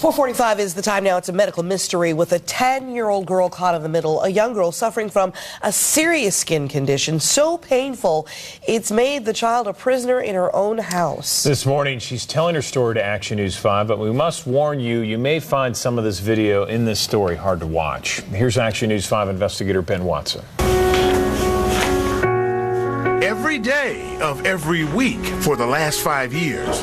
4:45 is the time now. It's a medical mystery with a 10-year-old girl caught in the middle, a young girl suffering from a serious skin condition so painful it's made the child a prisoner in her own house. This morning, she's telling her story to Action News 5, but we must warn you, you may find some of this video in this story hard to watch. Here's Action News 5 investigator Ben Watson. Every day of every week for the last 5 years,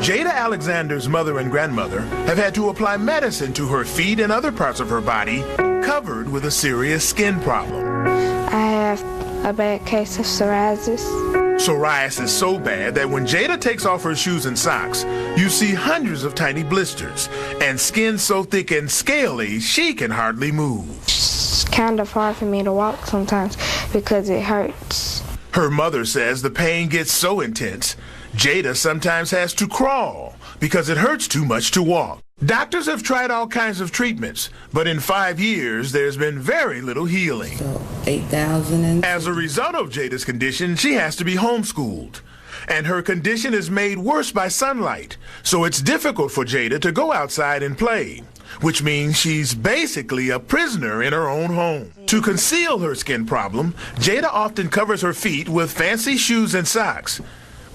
Jada Alexander's mother and grandmother have had to apply medicine to her feet and other parts of her body covered with a serious skin problem. I have a bad case of psoriasis. Psoriasis so bad that when Jada takes off her shoes and socks, you see hundreds of tiny blisters and skin so thick and scaly she can hardly move. It's kind of hard for me to walk sometimes because it hurts. Her mother says the pain gets so intense, Jada sometimes has to crawl because it hurts too much to walk. Doctors have tried all kinds of treatments, but in 5 years, there's been very little healing. So 8,000. As a result of Jada's condition, she has to be homeschooled. And her condition is made worse by sunlight, so it's difficult for Jada to go outside and play, which means she's basically a prisoner in her own home. To conceal her skin problem, Jada often covers her feet with fancy shoes and socks.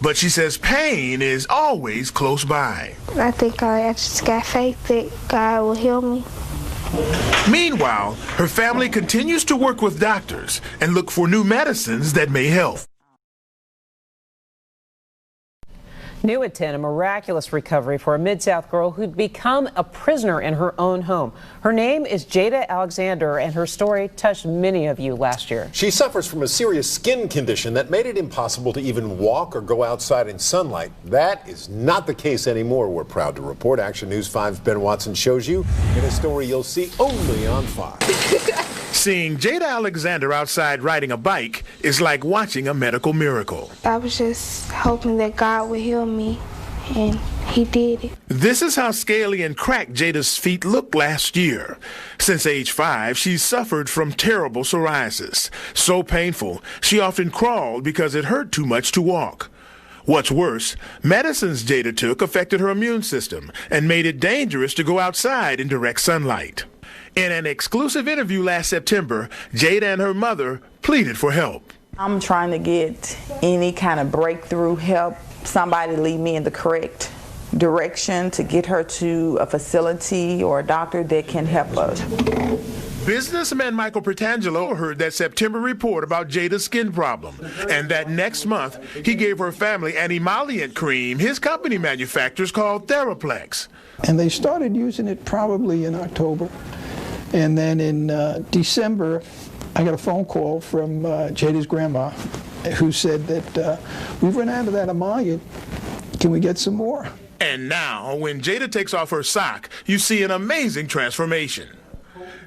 But she says pain is always close by. I think I just got faith that God will heal me. Meanwhile, her family continues to work with doctors and look for new medicines that may help. New at 10, a miraculous recovery for a Mid-South girl who'd become a prisoner in her own home. Her name is Jada Alexander, and her story touched many of you last year. She suffers from a serious skin condition that made it impossible to even walk or go outside in sunlight. That is not the case anymore, we're proud to report. Action News 5's Ben Watson shows you in a story you'll see only on 5. Seeing Jada Alexander outside riding a bike is like watching a medical miracle. I was just hoping that God would heal me, and he did it. This is how scaly and cracked Jada's feet looked last year. Since age 5, she's suffered from terrible psoriasis. So painful, she often crawled because it hurt too much to walk. What's worse, medicines Jada took affected her immune system and made it dangerous to go outside in direct sunlight. In an exclusive interview last September, Jada and her mother pleaded for help. I'm trying to get any kind of breakthrough help, somebody lead me in the correct direction to get her to a facility or a doctor that can help us. Businessman Michael Pertangelo heard that September report about Jada's skin problem, and that next month he gave her family an emollient cream his company manufactures called Theraplex. And they started using it probably in October. And then in December, I got a phone call from Jada's grandma who said that we've run out of that emollient. Can we get some more? And now, when Jada takes off her sock, you see an amazing transformation.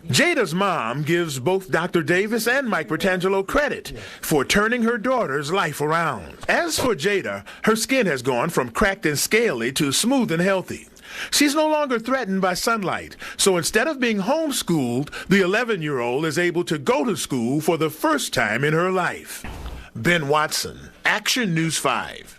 Jada's mom gives both Dr. Davis and Mike Pertangelo credit for turning her daughter's life around. As for Jada, her skin has gone from cracked and scaly to smooth and healthy. She's no longer threatened by sunlight, so instead of being homeschooled, the 11-year-old is able to go to school for the first time in her life. Ben Watson, Action News 5.